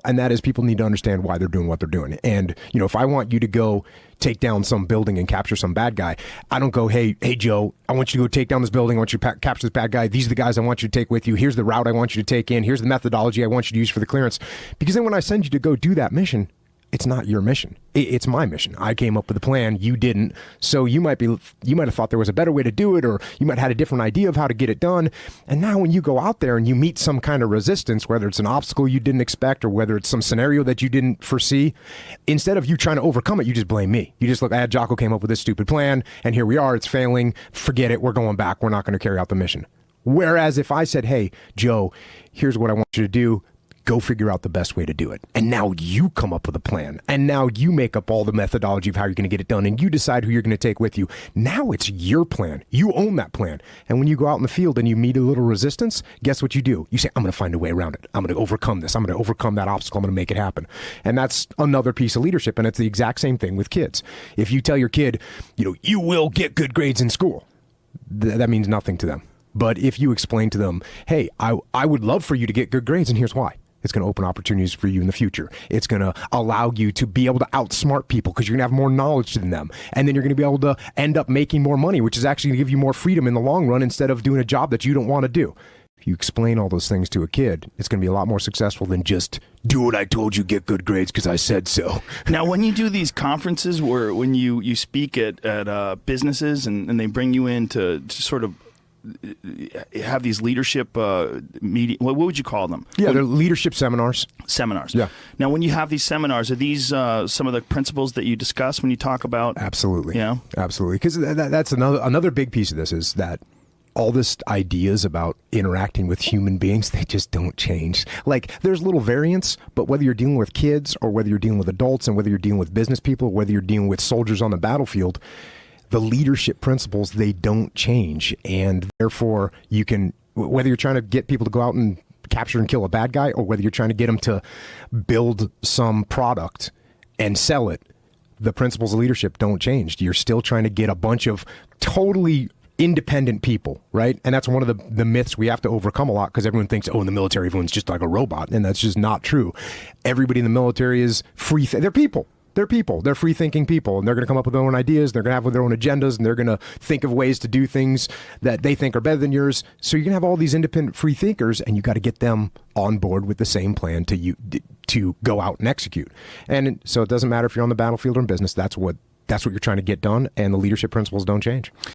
and that is people need to understand why they're doing what they're doing. And, if I want you to go take down some building and capture some bad guy, I don't go, hey, Joe, I want you to go take down this building. I want you to capture this bad guy. These are the guys I want you to take with you. Here's the route I want you to take in. Here's the methodology I want you to use for the clearance. Because then when I send you to go do that mission, it's not your mission. It's my mission. I came up with a plan. You didn't. So you might have thought there was a better way to do it, or you might have had a different idea of how to get it done. And now when you go out there and you meet some kind of resistance, whether it's an obstacle you didn't expect or whether it's some scenario that you didn't foresee, instead of you trying to overcome it, you just blame me. You just look, Jocko came up with this stupid plan, and here we are. It's failing. Forget it. We're going back. We're not going to carry out the mission. Whereas if I said, hey, Joe, here's what I want you to do. Go figure out the best way to do it. And now you come up with a plan. And now you make up all the methodology of how you're going to get it done. And you decide who you're going to take with you. Now it's your plan. You own that plan. And when you go out in the field and you meet a little resistance, guess what you do? You say, I'm going to find a way around it. I'm going to overcome this. I'm going to overcome that obstacle. I'm going to make it happen. And that's another piece of leadership. And it's the exact same thing with kids. If you tell your kid, you will get good grades in school, that means nothing to them. But if you explain to them, hey, I would love for you to get good grades, and here's why. It's going to open opportunities for you in the future. It's going to allow you to be able to outsmart people because you're going to have more knowledge than them. And then you're going to be able to end up making more money, which is actually going to give you more freedom in the long run instead of doing a job that you don't want to do. If you explain all those things to a kid, it's going to be a lot more successful than just do what I told you, get good grades because I said so. Now, when you do these conferences where when you speak at businesses and they bring you in to sort of have these leadership meeting, what would you call them? Yeah, they're leadership seminars. Seminars. Yeah. Now, when you have these seminars, are these some of the principles that you discuss when you talk about? Absolutely. Yeah. Absolutely. Because that's another big piece of this is that all this ideas about interacting with human beings, they just don't change. Like, there's little variants, but whether you're dealing with kids or whether you're dealing with adults and whether you're dealing with business people, or whether you're dealing with soldiers on the battlefield, the leadership principles, they don't change. And therefore, you can, whether you're trying to get people to go out and capture and kill a bad guy, or whether you're trying to get them to build some product and sell it, the principles of leadership don't change. You're still trying to get a bunch of totally independent people, right? And that's one of the myths we have to overcome a lot, because everyone thinks, in the military, everyone's just like a robot. And that's just not true. Everybody in the military is free. They're people. They're people. They're free-thinking people, and they're going to come up with their own ideas. They're going to have their own agendas, and they're going to think of ways to do things that they think are better than yours. So you're going to have all these independent free thinkers, and you got to get them on board with the same plan to go out and execute. And so it doesn't matter if you're on the battlefield or in business. That's what you're trying to get done, and the leadership principles don't change.